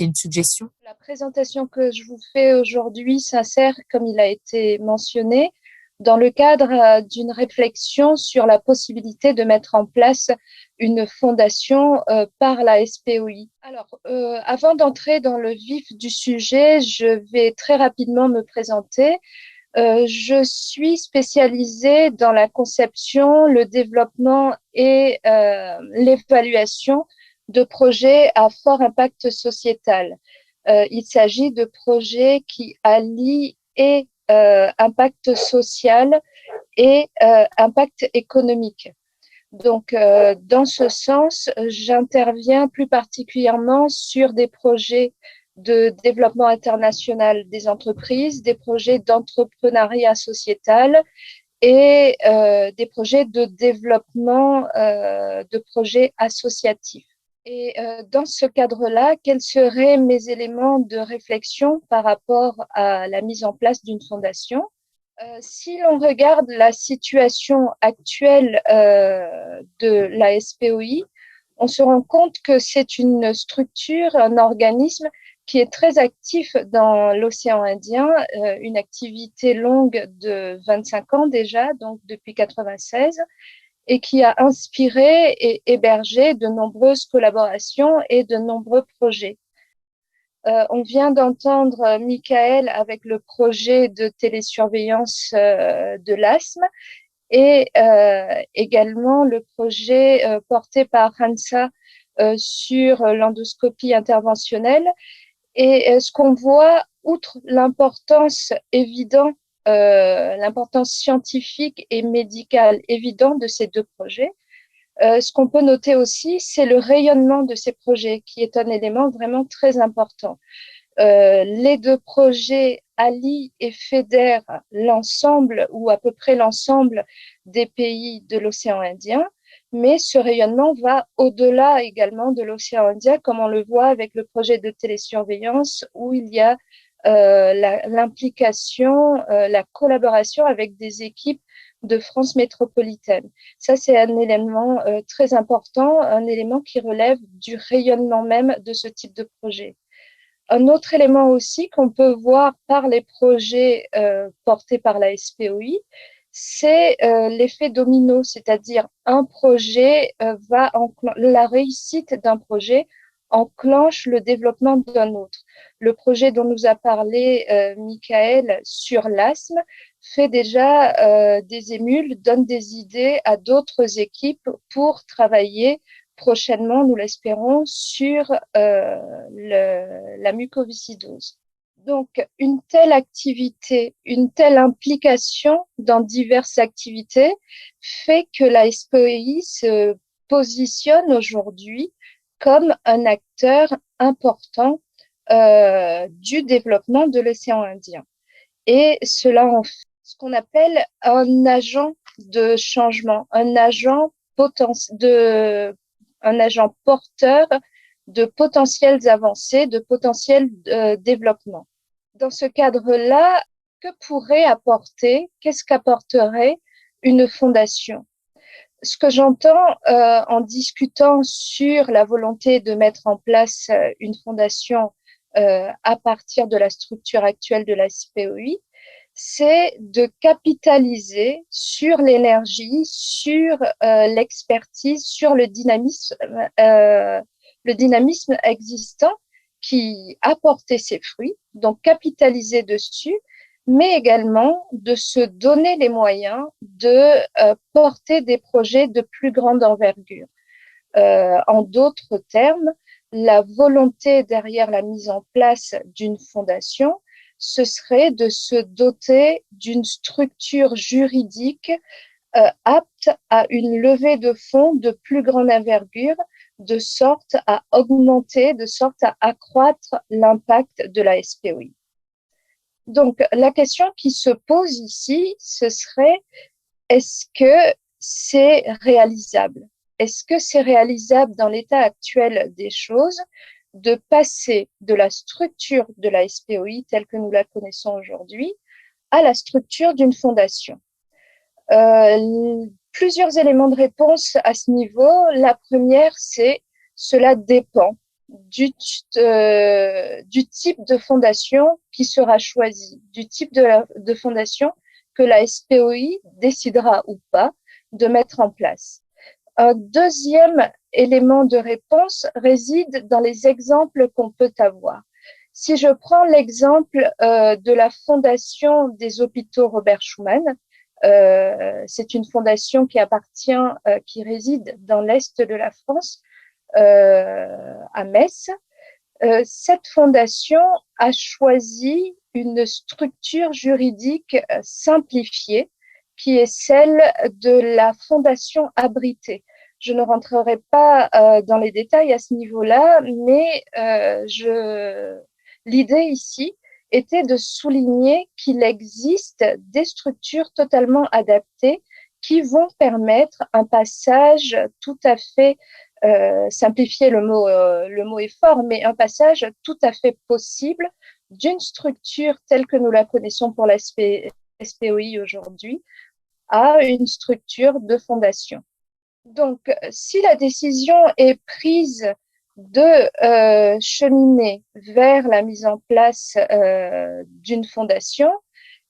et une suggestion? La présentation que je vous fais aujourd'hui s'insère, comme il a été mentionné, dans le cadre d'une réflexion sur la possibilité de mettre en place une fondation par la SPOI. Alors, avant d'entrer dans le vif du sujet, je vais très rapidement me présenter. Je suis spécialisée dans la conception, le développement et l'évaluation de projets à fort impact sociétal. Il s'agit de projets qui allient et impact social et impact économique. Donc, dans ce sens, j'interviens plus particulièrement sur des projets de développement international des entreprises, des projets d'entrepreneuriat sociétal et des projets de développement de projets associatifs. Et dans ce cadre-là, quels seraient mes éléments de réflexion par rapport à la mise en place d'une fondation? Si l'on regarde la situation actuelle de la SPOI, on se rend compte que c'est une structure, un organisme qui est très actif dans l'océan Indien, une activité longue de 25 ans déjà, donc depuis 96, et qui a inspiré et hébergé de nombreuses collaborations et de nombreux projets. On vient d'entendre Michael avec le projet de télésurveillance de l'asthme et également le projet porté par Hansa sur l'endoscopie interventionnelle. Et ce qu'on voit, outre l'importance évidente, l'importance scientifique et médicale évidente de ces deux projets, ce qu'on peut noter aussi, c'est le rayonnement de ces projets, qui est un élément vraiment très important. Les deux projets allient et fédèrent l'ensemble ou à peu près l'ensemble des pays de l'océan Indien, mais ce rayonnement va au-delà également de l'océan Indien, comme on le voit avec le projet de télésurveillance où il y a l'implication, la collaboration avec des équipes de France métropolitaine. Ça, c'est un élément très important, un élément qui relève du rayonnement même de ce type de projet. Un autre élément aussi qu'on peut voir par les projets portés par la SPOI, c'est l'effet domino, c'est-à-dire un projet la réussite d'un projet enclenche le développement d'un autre. Le projet dont nous a parlé Michael sur l'asthme fait déjà des émules, donne des idées à d'autres équipes pour travailler prochainement, nous l'espérons, sur la mucoviscidose. Donc, une telle activité, une telle implication dans diverses activités fait que la SPOI se positionne aujourd'hui comme un acteur important du développement de l'océan Indien. Et cela en fait ce qu'on appelle un agent de changement, un agent porteur de potentielles avancées, de potentiels développements. Dans ce cadre-là, qu'est-ce qu'apporterait une fondation? Ce que j'entends en discutant sur la volonté de mettre en place une fondation à partir de la structure actuelle de la SPOI, c'est de capitaliser sur l'énergie, sur l'expertise, sur le dynamisme existant qui a porté ses fruits, donc capitaliser dessus, mais également de se donner les moyens de porter des projets de plus grande envergure. En d'autres termes, la volonté derrière la mise en place d'une fondation, ce serait de se doter d'une structure juridique apte à une levée de fonds de plus grande envergure, de sorte à augmenter, de sorte à accroître l'impact de la SPOI. Donc, la question qui se pose ici, ce serait est-ce que c'est réalisable? Est-ce que c'est réalisable dans l'état actuel des choses de passer de la structure de la SPOI telle que nous la connaissons aujourd'hui à la structure d'une fondation? Plusieurs éléments de réponse à ce niveau. La première, c'est cela dépend. du type de fondation qui sera choisi, du type de fondation que la SPOI décidera ou pas de mettre en place. Un deuxième élément de réponse réside dans les exemples qu'on peut avoir. Si je prends l'exemple de la fondation des hôpitaux Robert Schuman, c'est une fondation qui appartient, qui réside dans l'est de la France, à Metz. Cette fondation a choisi une structure juridique simplifiée qui est celle de la fondation abritée. Je ne rentrerai pas dans les détails à ce niveau-là, mais l'idée ici était de souligner qu'il existe des structures totalement adaptées qui vont permettre un passage tout à fait simplifier le mot est fort, mais un passage tout à fait possible d'une structure telle que nous la connaissons pour la SPOI aujourd'hui à une structure de fondation. Donc, si la décision est prise de cheminer vers la mise en place d'une fondation,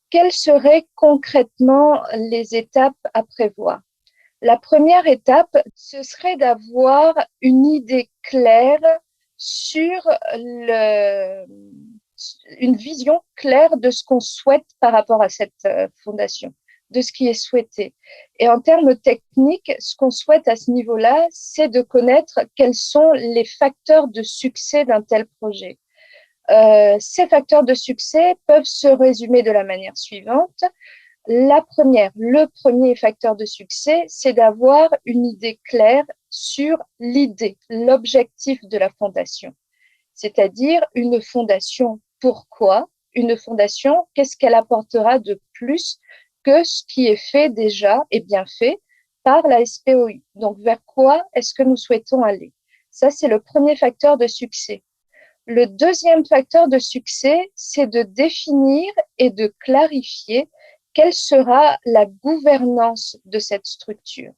quelles seraient concrètement les étapes à prévoir? La première étape, ce serait d'avoir une idée claire sur une vision claire de ce qu'on souhaite par rapport à cette fondation, de ce qui est souhaité. Et en termes techniques, ce qu'on souhaite à ce niveau-là, c'est de connaître quels sont les facteurs de succès d'un tel projet. Ces facteurs de succès peuvent se résumer de la manière suivante. Le premier facteur de succès, c'est d'avoir une idée claire sur l'idée, l'objectif de la fondation. C'est-à-dire une fondation, pourquoi? Une fondation, qu'est-ce qu'elle apportera de plus que ce qui est fait déjà et bien fait par la SPOI? Donc, vers quoi est-ce que nous souhaitons aller? Ça, c'est le premier facteur de succès. Le deuxième facteur de succès, c'est de définir et de clarifier quelle sera la gouvernance de cette structure.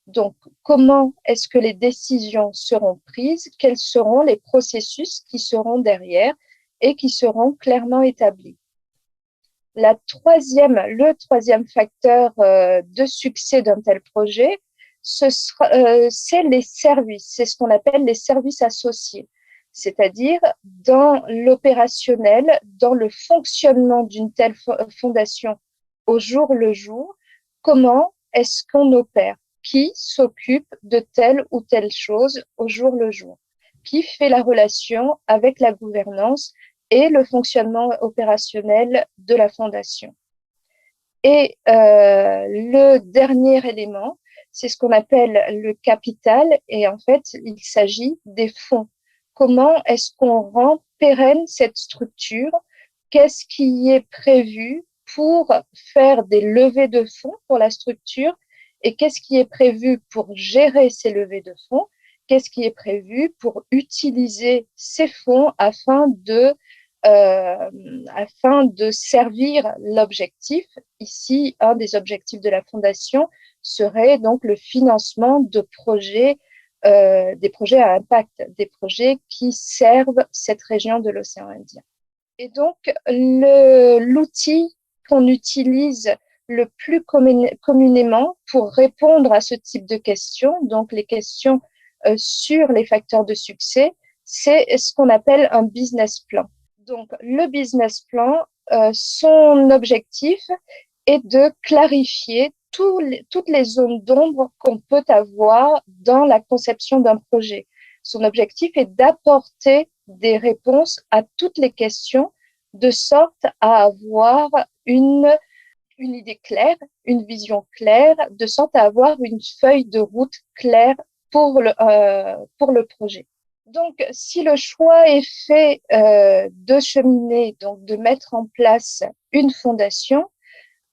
Donc, comment est-ce que les décisions seront prises? Quels seront les processus qui seront derrière et qui seront clairement établis? Le troisième facteur de succès d'un tel projet, c'est les services. C'est ce qu'on appelle les services associés. C'est-à-dire dans l'opérationnel, dans le fonctionnement d'une telle fondation au jour le jour, comment est-ce qu'on opère? Qui s'occupe de telle ou telle chose au jour le jour? Qui fait la relation avec la gouvernance et le fonctionnement opérationnel de la fondation? Et le dernier élément, c'est ce qu'on appelle le capital. Et en fait, il s'agit des fonds. Comment est-ce qu'on rend pérenne cette structure? Qu'est-ce qui est prévu pour faire des levées de fonds pour la structure? Et qu'est-ce qui est prévu pour gérer ces levées de fonds? Qu'est-ce qui est prévu pour utiliser ces fonds afin de servir l'objectif? Ici, un des objectifs de la Fondation serait donc le financement de projets, des projets à impact, des projets qui servent cette région de l'océan Indien. Et donc, l'outil qu'on utilise le plus communément pour répondre à ce type de questions, donc les questions sur les facteurs de succès, c'est ce qu'on appelle un business plan. Donc, le business plan, son objectif est de clarifier toutes les zones d'ombre qu'on peut avoir dans la conception d'un projet. Son objectif est d'apporter des réponses à toutes les questions de sorte à avoir une idée claire, une vision claire, de sorte à avoir une feuille de route claire pour le projet. Donc, si le choix est fait de cheminer, donc de mettre en place une fondation,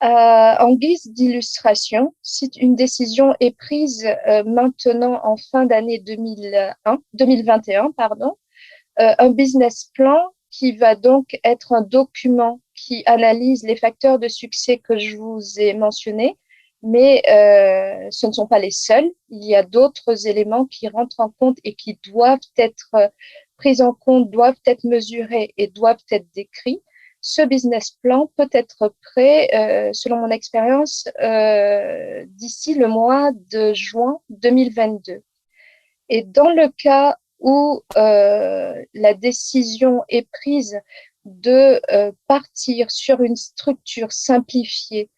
en guise d'illustration, si une décision est prise maintenant en fin d'année 2021, pardon, un business plan qui va donc être un document qui analyse les facteurs de succès que je vous ai mentionnés, mais ce ne sont pas les seuls. Il y a d'autres éléments qui rentrent en compte et qui doivent être pris en compte, doivent être mesurés et doivent être décrits, ce business plan peut être prêt, selon mon expérience, d'ici le mois de juin 2022. Et dans le cas où la décision est prise de partir sur une structure simplifiée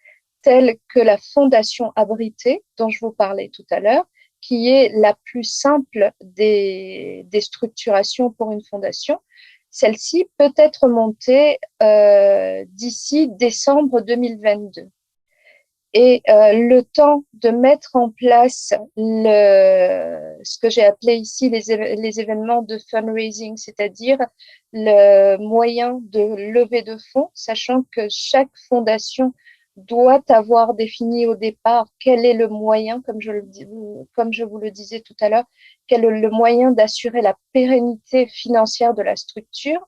telle que la fondation abritée, dont je vous parlais tout à l'heure, qui est la plus simple des structurations pour une fondation, celle-ci peut être montée d'ici décembre 2022. Et le temps de mettre en place ce que j'ai appelé ici les événements de fundraising, c'est-à-dire le moyen de lever de fonds, sachant que chaque fondation doit avoir défini au départ quel est le moyen, comme je vous le disais tout à l'heure, quel est le moyen d'assurer la pérennité financière de la structure.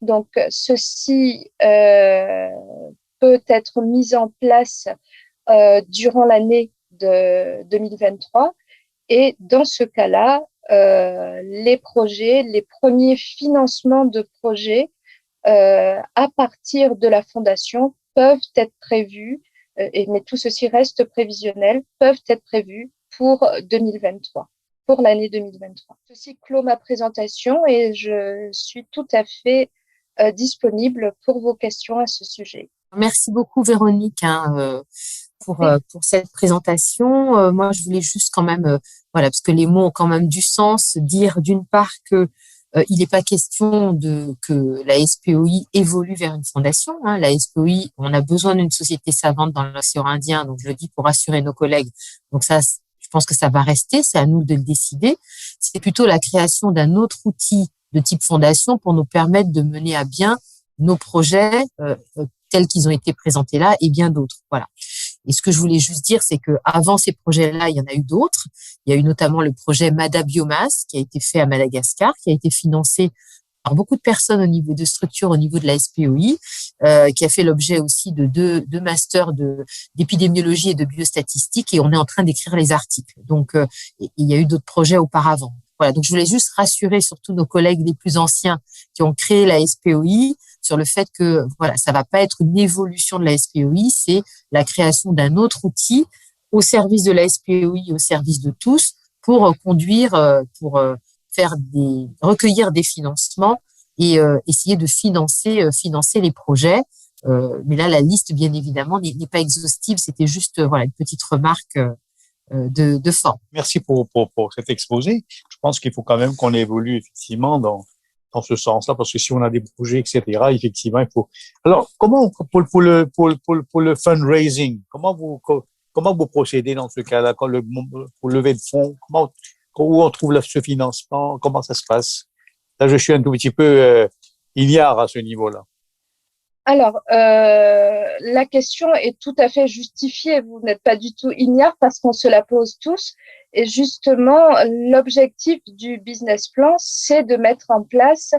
Donc, ceci peut être mis en place durant l'année de 2023. Et dans ce cas-là, les premiers financements de projets à partir de la fondation peuvent être prévus, mais tout ceci reste prévisionnel, peuvent être prévus pour 2023, pour l'année 2023. Ceci clôt ma présentation et je suis tout à fait disponible pour vos questions à ce sujet. Merci beaucoup Véronique pour cette présentation. Moi, je voulais juste quand même, voilà, parce que les mots ont quand même du sens, dire d'une part que il n'est pas question que la SPOI évolue vers une fondation. La SPOI, on a besoin d'une société savante dans l'océan Indien, donc je le dis pour rassurer nos collègues. Donc ça, je pense que ça va rester, c'est à nous de le décider. C'est plutôt la création d'un autre outil de type fondation pour nous permettre de mener à bien nos projets tels qu'ils ont été présentés là et bien d'autres. Voilà. Et ce que je voulais juste dire, c'est que avant ces projets-là, il y en a eu d'autres. Il y a eu notamment le projet Mada Biomass qui a été fait à Madagascar, qui a été financé par beaucoup de personnes au niveau de structures, au niveau de la SPOI, qui a fait l'objet aussi de deux masters d'épidémiologie et de biostatistique. Et on est en train d'écrire les articles. Donc, il y a eu d'autres projets auparavant. Voilà. Donc, je voulais juste rassurer surtout nos collègues les plus anciens qui ont créé la SPOI sur le fait que voilà, ça va pas être une évolution de la SPOI, c'est la création d'un autre outil au service de la SPOI, au service de tous, pour recueillir des financements et essayer de financer les projets. Mais là, la liste, bien évidemment, n'est pas exhaustive. C'était juste voilà une petite remarque de forme. Merci pour cet exposé. Je pense qu'il faut quand même qu'on évolue effectivement dans ce sens-là, parce que si on a des projets, etc., effectivement, il faut. Alors, comment pour le fundraising, comment vous procédez dans ce cas-là, pour lever de fonds, où on trouve ce financement, comment ça se passe? Là, je suis un tout petit peu ignare à ce niveau-là. Alors, la question est tout à fait justifiée. Vous n'êtes pas du tout ignare parce qu'on se la pose tous. Et justement, l'objectif du business plan, c'est de mettre en place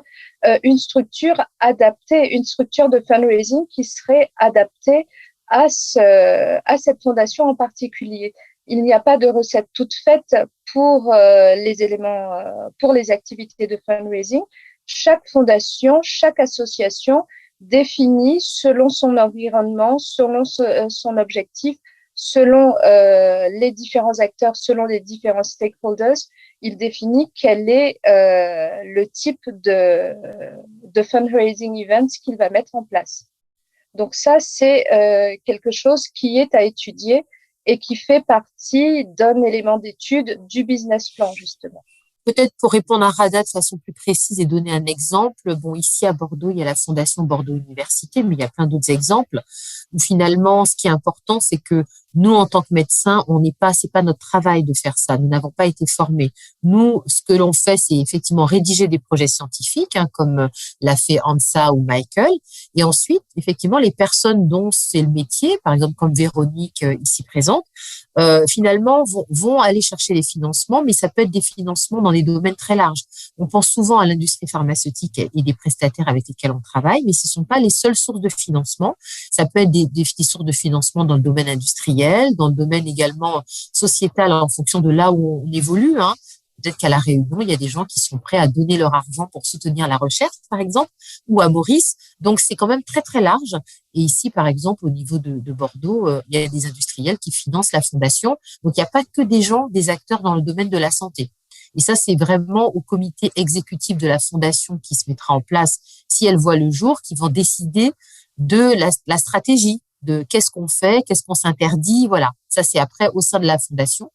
une structure adaptée, une structure de fundraising qui serait adaptée à cette fondation en particulier. Il n'y a pas de recette toute faite pour les éléments, pour les activités de fundraising. Chaque fondation, chaque association définit selon son environnement, selon son objectif, selon les différents acteurs, selon les différents stakeholders, il définit quel est le type de fundraising event qu'il va mettre en place. Donc ça, c'est quelque chose qui est à étudier et qui fait partie d'un élément d'étude du business plan, justement. Peut-être pour répondre à Rada de façon plus précise et donner un exemple, bon, ici à Bordeaux, il y a la Fondation Bordeaux Université, mais il y a plein d'autres exemples où finalement, ce qui est important, c'est que nous, en tant que médecins, c'est pas notre travail de faire ça. Nous n'avons pas été formés. Nous, ce que l'on fait, c'est effectivement rédiger des projets scientifiques, comme l'a fait Ansa ou Michael. Et ensuite, effectivement, les personnes dont c'est le métier, par exemple comme Véronique ici présente, finalement vont aller chercher les financements, mais ça peut être des financements dans des domaines très larges. On pense souvent à l'industrie pharmaceutique et des prestataires avec lesquels on travaille, mais ce ne sont pas les seules sources de financement. Ça peut être des sources de financement dans le domaine industriel, dans le domaine également sociétal en fonction de là où on évolue. peut-être qu'à La Réunion, il y a des gens qui sont prêts à donner leur argent pour soutenir la recherche, par exemple, ou à Maurice. Donc, c'est quand même très, très large. Et ici, par exemple, au niveau de Bordeaux, il y a des industriels qui financent la fondation. Donc, il n'y a pas que des gens, des acteurs dans le domaine de la santé. Et ça, c'est vraiment au comité exécutif de la fondation qui se mettra en place, si elle voit le jour, qui vont décider de la stratégie, de qu'est-ce qu'on fait, qu'est-ce qu'on s'interdit, voilà. Ça, c'est après au sein de la fondation.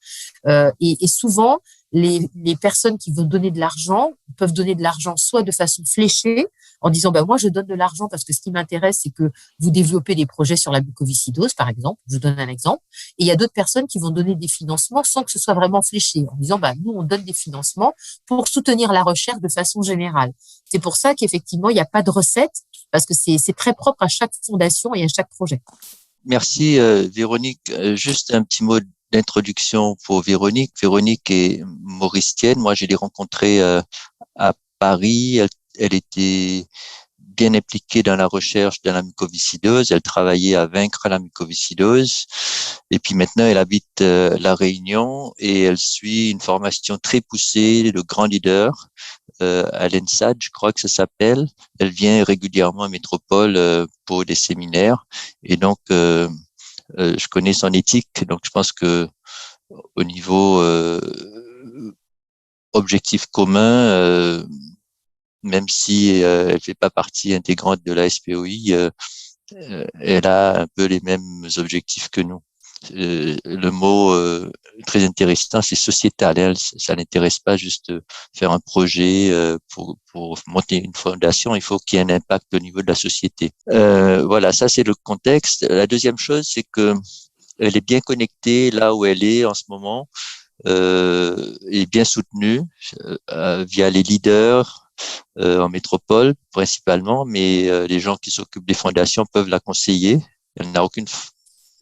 Et souvent, les personnes qui veulent donner de l'argent peuvent donner de l'argent soit de façon fléchée, en disant, ben moi, je donne de l'argent parce que ce qui m'intéresse, c'est que vous développez des projets sur la mucoviscidose, par exemple. Je vous donne un exemple. Et il y a d'autres personnes qui vont donner des financements sans que ce soit vraiment fléché, en disant, nous, on donne des financements pour soutenir la recherche de façon générale. C'est pour ça qu'effectivement, il n'y a pas de recette, parce que c'est très propre à chaque fondation et à chaque projet. Merci Véronique. Juste un petit mot d'introduction pour Véronique. Véronique est mauricienne. Moi, je l'ai rencontrée à Paris. Elle était bien impliquée dans la recherche de la mucoviscidose. Elle travaillait à vaincre la mucoviscidose. Et puis maintenant, elle habite La Réunion et elle suit une formation très poussée de grand leader à l'ENSAD, je crois que ça s'appelle. Elle vient régulièrement à Métropole pour des séminaires. Et donc, je connais son éthique. Donc, je pense que au niveau objectif commun, même si elle fait pas partie intégrante de la SPOI, elle a un peu les mêmes objectifs que nous. Le mot très intéressant, c'est sociétal. Hein. Ça n'intéresse pas juste faire un projet pour monter une fondation. Il faut qu'il y ait un impact au niveau de la société. Voilà, ça c'est le contexte. La deuxième chose, c'est que elle est bien connectée là où elle est en ce moment, et bien soutenue via les leaders en métropole principalement, mais les gens qui s'occupent des fondations peuvent la conseiller. Elle n'a aucune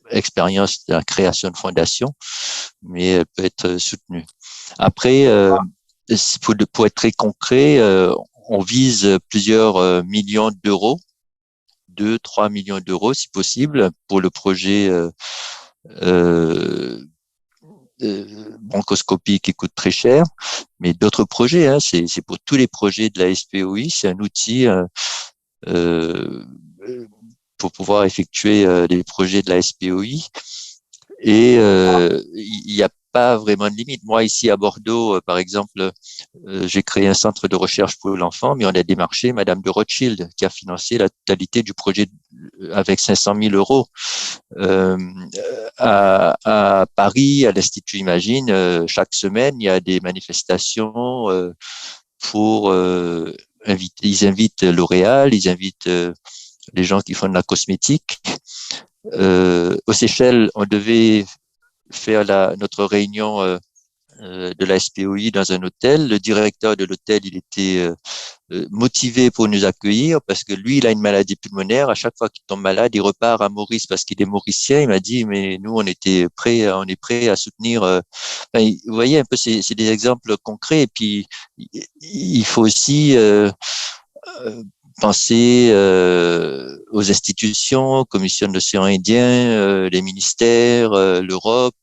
expérience de la création de fondation, mais elle peut être soutenue. Après, pour être très concret, on vise plusieurs millions d'euros, 2-3 millions d'euros si possible, pour le projet bronchoscopie qui coûte très cher, mais d'autres projets, hein, c'est pour tous les projets de la SPOI, c'est un outil pour pouvoir effectuer les projets de la SPOI. Et il n'y a pas vraiment de limite. Moi, ici à Bordeaux, par exemple, j'ai créé un centre de recherche pour l'enfant, mais on a démarché Madame de Rothschild qui a financé la totalité du projet avec 500 000 euros. À Paris, à l'Institut Imagine, chaque semaine, il y a des manifestations pour inviter. Ils invitent L'Oréal, ils invitent les gens qui font de la cosmétique. Aux Seychelles, on devait faire notre réunion de la SPOI dans un hôtel. Le directeur de l'hôtel, il était motivé pour nous accueillir parce que lui, il a une maladie pulmonaire. À chaque fois qu'il tombe malade, il repart à Maurice parce qu'il est mauricien. Il m'a dit, mais nous, on est prêts à soutenir. Vous voyez un peu, c'est des exemples concrets. Et puis, il faut aussi penser aux institutions, Commission de l'océan Indien, les ministères, l'Europe.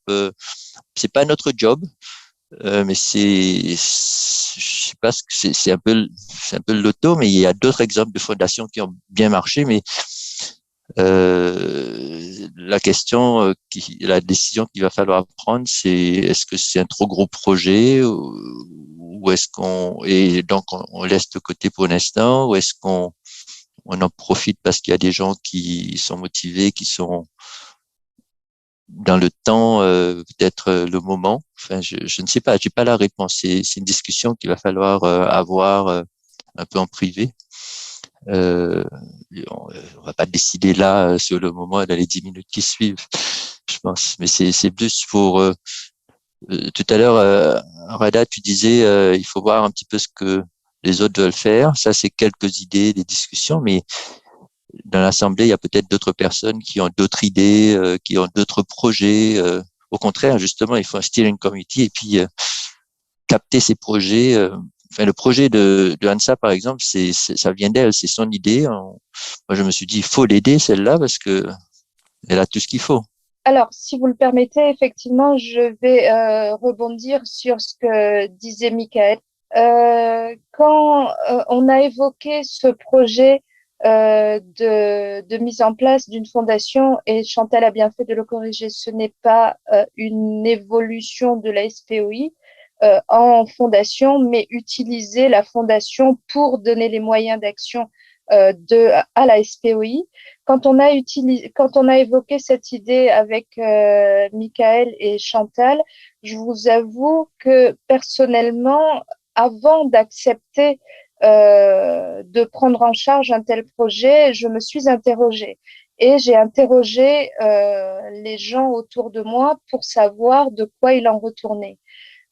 C'est pas notre job, mais je sais pas ce que c'est un peu le loto, mais il y a d'autres exemples de fondations qui ont bien marché, mais la décision qu'il va falloir prendre, c'est est-ce que c'est un trop gros projet ou est-ce et donc on laisse de côté pour l'instant, ou est-ce qu'on en profite parce qu'il y a des gens qui sont motivés, qui sont dans le temps, peut-être le moment. Enfin, je ne sais pas, j'ai pas la réponse. C'est une discussion qu'il va falloir avoir un peu en privé. On va pas décider là sur le moment dans les 10 minutes qui suivent, je pense. Mais c'est plus pour tout à l'heure, Rada, tu disais il faut voir un petit peu ce que les autres veulent faire. Ça, c'est quelques idées, des discussions, mais dans l'Assemblée, il y a peut-être d'autres personnes qui ont d'autres idées, qui ont d'autres projets. Au contraire, justement, il faut un steering committee et puis capter ces projets. Enfin, le projet de Hansa, par exemple, ça vient d'elle, c'est son idée. Moi, je me suis dit, il faut l'aider, celle-là, parce que elle a tout ce qu'il faut. Alors, si vous le permettez, effectivement, je vais rebondir sur ce que disait Michael. Quand on a évoqué ce projet de mise en place d'une fondation, et Chantal a bien fait de le corriger, ce n'est pas une évolution de la SPOI en fondation, mais utiliser la fondation pour donner les moyens d'action à la SPOI. Quand on a évoqué cette idée avec Michael et Chantal, je vous avoue que personnellement, avant d'accepter de prendre en charge un tel projet, je me suis interrogée. Et j'ai interrogé les gens autour de moi pour savoir de quoi il en retournait.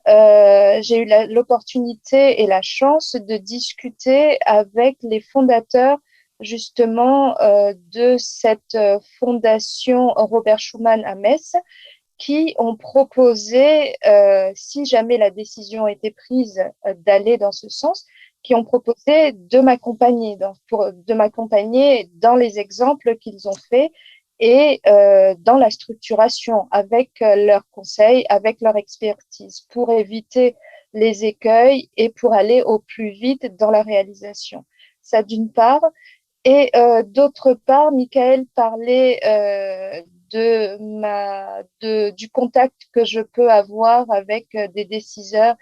J'ai eu l'opportunité et la chance de discuter avec les fondateurs justement de cette fondation Robert Schuman à Metz qui ont proposé, si jamais la décision était prise d'aller dans ce sens, qui ont proposé de m'accompagner dans les exemples qu'ils ont faits et dans la structuration avec leurs conseils, avec leur expertise pour éviter les écueils et pour aller au plus vite dans la réalisation. Ça d'une part. Et d'autre part, Michael parlait du contact que je peux avoir avec des décideurs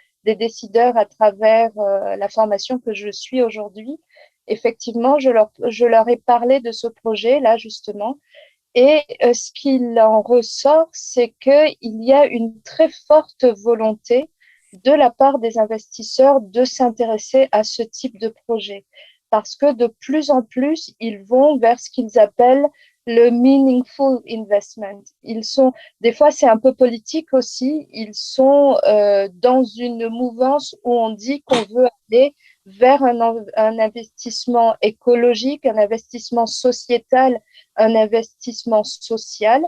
à travers la formation que je suis aujourd'hui. Effectivement, je leur ai parlé de ce projet-là, justement. Et ce qu'il en ressort, c'est qu'il y a une très forte volonté de la part des investisseurs de s'intéresser à ce type de projet. Parce que de plus en plus, ils vont vers ce qu'ils appellent le meaningful investment. Des fois, c'est un peu politique aussi. Ils sont dans une mouvance où on dit qu'on veut aller vers un investissement écologique, un investissement sociétal, un investissement social.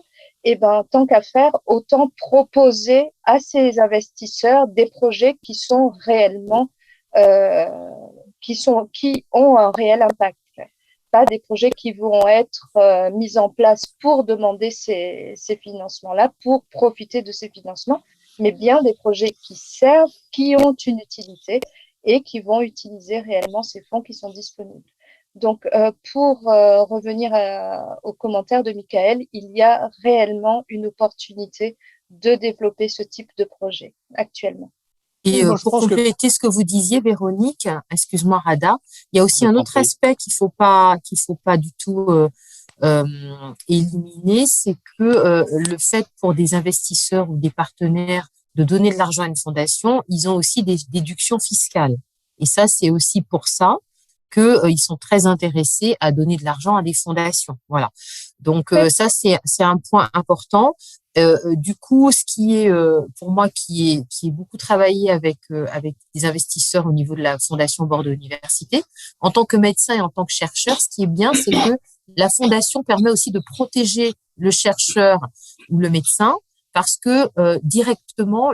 Et ben, tant qu'à faire, autant proposer à ces investisseurs des projets qui sont réellement euh, qui ont un réel impact. Pas des projets qui vont être mis en place pour demander ces financements-là, pour profiter de ces financements, mais bien des projets qui servent, qui ont une utilité et qui vont utiliser réellement ces fonds qui sont disponibles. Donc, pour revenir aux commentaires de Michael, il y a réellement une opportunité de développer ce type de projet actuellement. Et Oui, moi, je pour pense que compléter ce que vous disiez, Véronique, excuse-moi, Rada, il y a aussi un autre aspect qu'il faut pas du tout éliminer, c'est que le fait pour des investisseurs ou des partenaires de donner de l'argent à une fondation, ils ont aussi des déductions fiscales. Et ça, c'est aussi pour ça que ils sont très intéressés à donner de l'argent à des fondations. Voilà. Donc ça, c'est un point important. Du coup, ce qui est pour moi qui est beaucoup travaillé avec des investisseurs au niveau de la Fondation Bordeaux Université, en tant que médecin et en tant que chercheur, ce qui est bien, c'est que la fondation permet aussi de protéger le chercheur ou le médecin parce que directement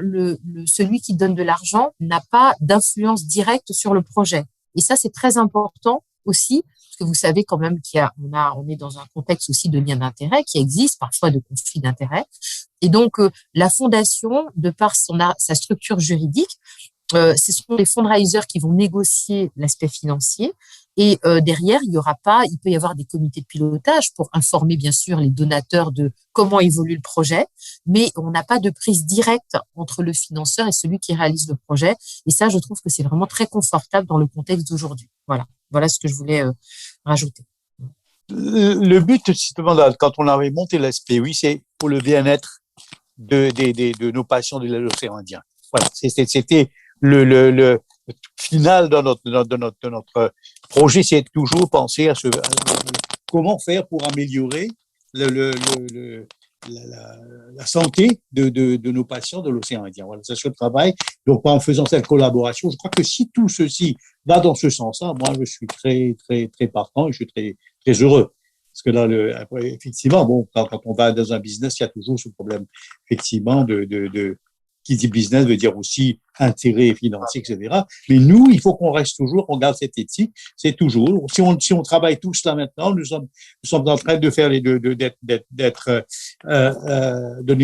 celui qui donne de l'argent n'a pas d'influence directe sur le projet. Et ça, c'est très important aussi parce que vous savez quand même on est dans un contexte aussi de lien d'intérêt qui existe, parfois de conflit d'intérêt. Et donc, la fondation, de par sa structure juridique, ce sont les fundraisers qui vont négocier l'aspect financier. Et derrière, il peut y avoir des comités de pilotage pour informer bien sûr les donateurs de comment évolue le projet, mais on n'a pas de prise directe entre le financeur et celui qui réalise le projet. Et ça, je trouve que c'est vraiment très confortable dans le contexte d'aujourd'hui. Voilà ce que je voulais rajouter. le but, justement, quand on avait monté la SPOI, c'est pour le bien-être de nos patients de l'océan Indien. Voilà, c'était le final de notre projet, c'est toujours penser à comment faire pour améliorer la santé de nos patients de l'océan Indien. Voilà, c'est ce travail. Donc, en faisant cette collaboration, je crois que si tout ceci va dans ce sens-là, moi, je suis très, très, très partant et je suis très, très heureux. Parce que là, effectivement, bon, quand on va dans un business, il y a toujours ce problème, effectivement, qui dit business veut dire aussi intérêt financier, etc. Mais nous, il faut qu'on reste toujours, on garde cette éthique. C'est toujours, si on travaille tous là maintenant, nous sommes en train de faire donner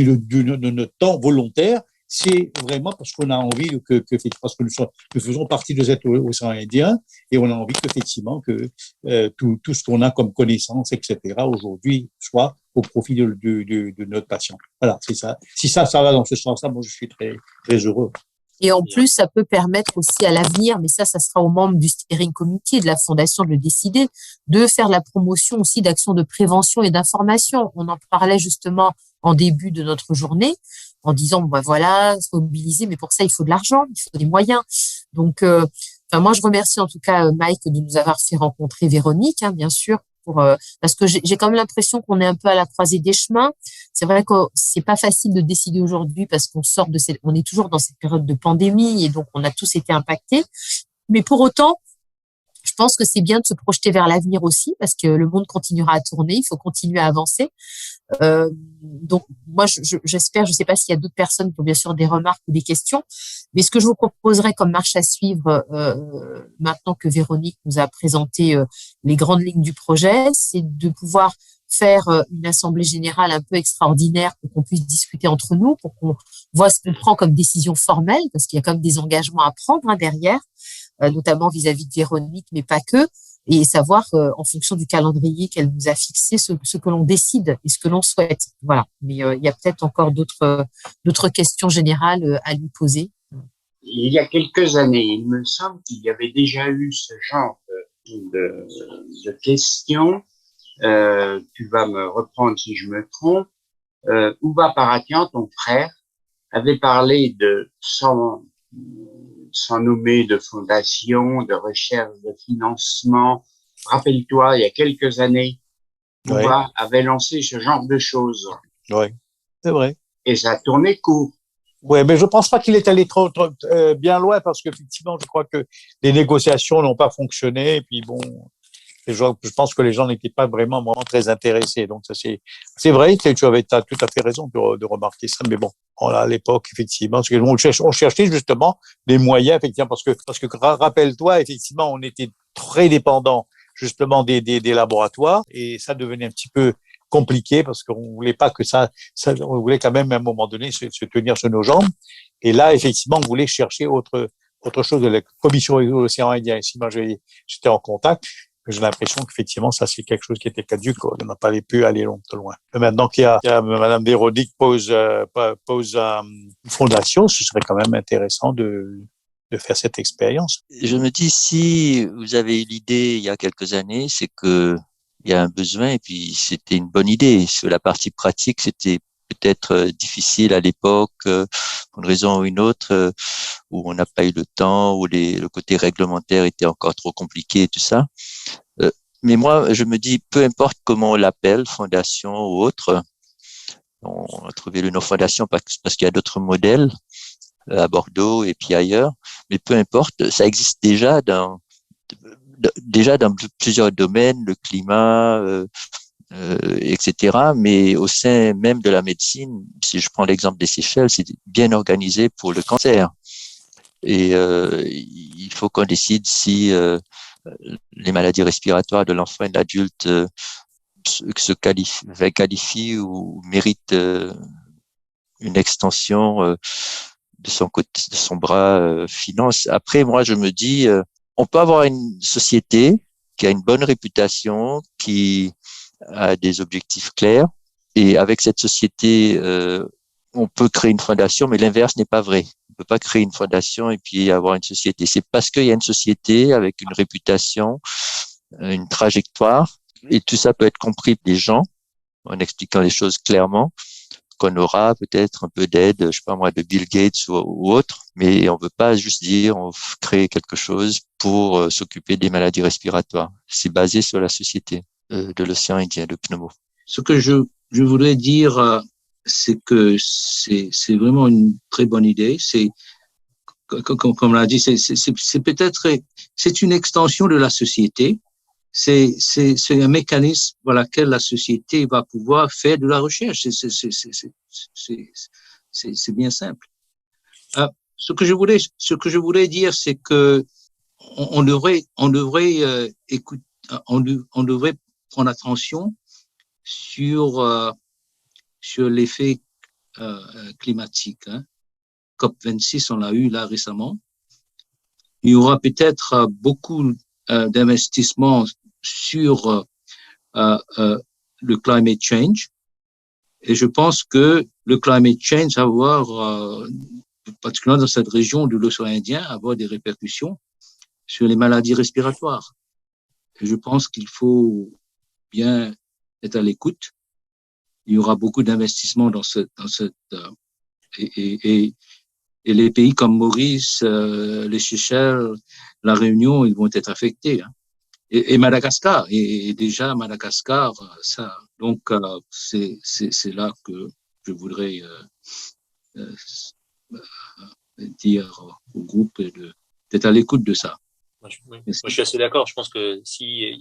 de notre temps volontaire. C'est vraiment parce qu'on a envie parce que nous faisons partie de cet océan Indien et on a envie qu'effectivement tout ce qu'on a comme connaissances, etc. aujourd'hui soit au profit de notre patient. Voilà, c'est ça. Si ça va dans ce sens-là, moi je suis très très heureux. Et en plus, ça peut permettre aussi à l'avenir, mais ça sera aux membres du steering committee et de la fondation de le décider, de faire la promotion aussi d'actions de prévention et d'information. On en parlait justement en début de notre journée, en disant, bon, voilà, se mobiliser, mais pour ça, il faut de l'argent, il faut des moyens. Donc, moi, je remercie en tout cas Mike de nous avoir fait rencontrer Véronique, hein, bien sûr, parce que j'ai quand même l'impression qu'on est un peu à la croisée des chemins. C'est vrai que c'est pas facile de décider aujourd'hui parce on est toujours dans cette période de pandémie et donc on a tous été impactés. Mais pour autant, je pense que c'est bien de se projeter vers l'avenir aussi parce que le monde continuera à tourner, il faut continuer à avancer. Donc moi j'espère, je sais pas s'il y a d'autres personnes qui ont bien sûr des remarques ou des questions, mais ce que je vous proposerais comme marche à suivre maintenant que Véronique nous a présenté les grandes lignes du projet, c'est de pouvoir faire une assemblée générale un peu extraordinaire pour qu'on puisse discuter entre nous, pour qu'on voit ce qu'on prend comme décision formelle, parce qu'il y a quand même des engagements à prendre derrière, notamment vis-à-vis de Véronique, mais pas que, et savoir en fonction du calendrier qu'elle nous a fixé ce que l'on décide et ce que l'on souhaite. Voilà. Mais il y a peut-être encore d'autres questions générales à lui poser. Il y a quelques années, il me semble qu'il y avait déjà eu ce genre de questions. Tu vas me reprendre si je me trompe. Ouba Paratian, ton frère, avait parlé sans nommer de fondation, de recherche, de financement. Rappelle-toi, il y a quelques années, Ouba avait lancé ce genre de choses. Oui, c'est vrai. Et ça a tourné court. Oui, mais je pense pas qu'il est allé trop bien loin parce qu'effectivement, je crois que les négociations n'ont pas fonctionné. Et puis bon, je pense que les gens n'étaient pas vraiment très intéressés. Donc ça c'est vrai que tu as tout à fait raison de remarquer ça. Mais bon, à l'époque effectivement, parce que on cherchait justement des moyens effectivement parce que rappelle-toi effectivement, on était très dépendant justement des laboratoires et ça devenait un petit peu compliqué parce qu'on voulait pas que on voulait quand même à un moment donné se tenir sur nos jambes. Et là effectivement, on voulait chercher autre chose de la Commission de l'océan Indien. Ici, moi j'étais en contact. J'ai l'impression qu'effectivement, ça, c'est quelque chose qui était caduque. On n'a pas pu aller loin. Et maintenant qu'il y a Madame Véronique pose une fondation, ce serait quand même intéressant de faire cette expérience. Je me dis, si vous avez eu l'idée il y a quelques années, c'est que il y a un besoin et puis c'était une bonne idée. Sur la partie pratique, c'était peut-être difficile à l'époque, pour une raison ou une autre, où on n'a pas eu le temps, où le côté réglementaire était encore trop compliqué et tout ça. Mais moi, je me dis, peu importe comment on l'appelle, fondation ou autre, on a trouvé le nom fondation parce qu'il y a d'autres modèles à Bordeaux et puis ailleurs, mais peu importe, ça existe déjà dans plusieurs domaines, le climat, etc. Mais au sein même de la médecine, si je prends l'exemple des Seychelles, c'est bien organisé pour le cancer. Et il faut qu'on décide si les maladies respiratoires de l'enfant et de l'adulte se qualifient ou méritent une extension de son bras finance. Après, moi, je me dis, on peut avoir une société qui a une bonne réputation, qui a des objectifs clairs, et avec cette société, on peut créer une fondation, mais l'inverse n'est pas vrai. On peut pas créer une fondation et puis avoir une société. C'est parce qu'il y a une société avec une réputation, une trajectoire, et tout ça peut être compris des gens en expliquant les choses clairement, qu'on aura peut-être un peu d'aide, je sais pas moi, de Bill Gates ou autre, mais on veut pas juste dire on crée quelque chose pour s'occuper des maladies respiratoires. C'est basé sur la société de l'océan Indien, de Pneumo. Ce que je voudrais dire, c'est que c'est vraiment une très bonne idée. C'est comme on l'a dit, c'est peut-être c'est une extension de la société. C'est un mécanisme par lequel la société va pouvoir faire de la recherche. C'est bien simple. Ce que je voulais dire, c'est que on devrait écouter, on devrait prendre attention sur l'effet climatique. Hein. COP26, on l'a eu là récemment. Il y aura peut-être beaucoup d'investissements sur le climate change. Et je pense que le climate change va avoir, particulièrement dans cette région de l'océan Indien, avoir des répercussions sur les maladies respiratoires. Et je pense qu'il faut bien être à l'écoute. Il y aura beaucoup d'investissements dans cette et les pays comme Maurice, les Seychelles, la Réunion, ils vont être affectés. Hein. Et Madagascar, et déjà Madagascar, ça. Donc c'est là que je voudrais dire au groupe d'être à l'écoute de ça. Moi, je suis assez d'accord. Je pense que si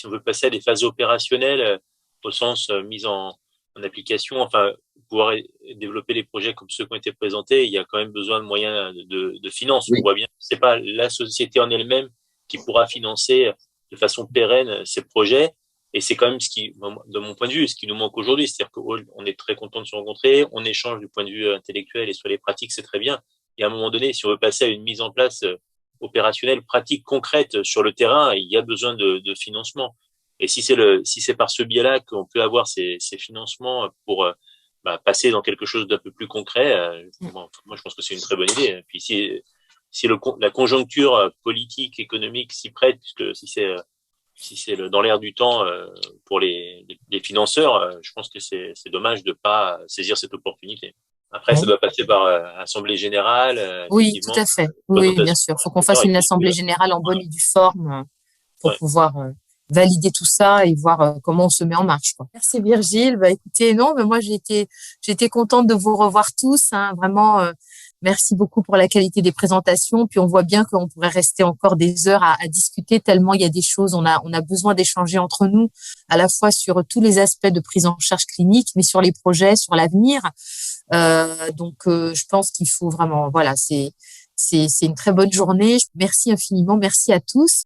on veut passer à des phases opérationnelles, au sens mise en application, enfin pouvoir développer les projets comme ceux qui ont été présentés, il y a quand même besoin de moyens de finances. Oui. On voit bien que c'est pas la société en elle-même qui pourra financer de façon pérenne ces projets. Et c'est quand même ce qui, de mon point de vue, ce qui nous manque aujourd'hui. C'est-à-dire qu'on est très content de se rencontrer, on échange du point de vue intellectuel et sur les pratiques, c'est très bien. Et à un moment donné, si on veut passer à une mise en place opérationnelle, pratique, concrète sur le terrain, il y a besoin de financement. Et si c'est par ce biais-là qu'on peut avoir ces financements pour passer dans quelque chose d'un peu plus concret, moi je pense que c'est une très bonne idée. Et puis si la conjoncture politique, économique s'y prête, puisque si c'est dans l'air du temps pour les financeurs, je pense que c'est dommage de pas saisir cette opportunité. Après, ça doit passer par assemblée générale. Oui, tout à fait. Oui, bien sûr. Il faut qu'on fasse une assemblée générale en bonne et due forme pour pouvoir valider tout ça et voir comment on se met en marche, quoi. Merci Virgile. Écoutez, non, mais moi j'ai été contente de vous revoir tous. Hein, vraiment, merci beaucoup pour la qualité des présentations. Puis on voit bien qu'on pourrait rester encore des heures à discuter tellement il y a des choses. On a besoin d'échanger entre nous, à la fois sur tous les aspects de prise en charge clinique, mais sur les projets, sur l'avenir. Donc, je pense qu'il faut vraiment, voilà, c'est une très bonne journée. Merci infiniment, merci à tous.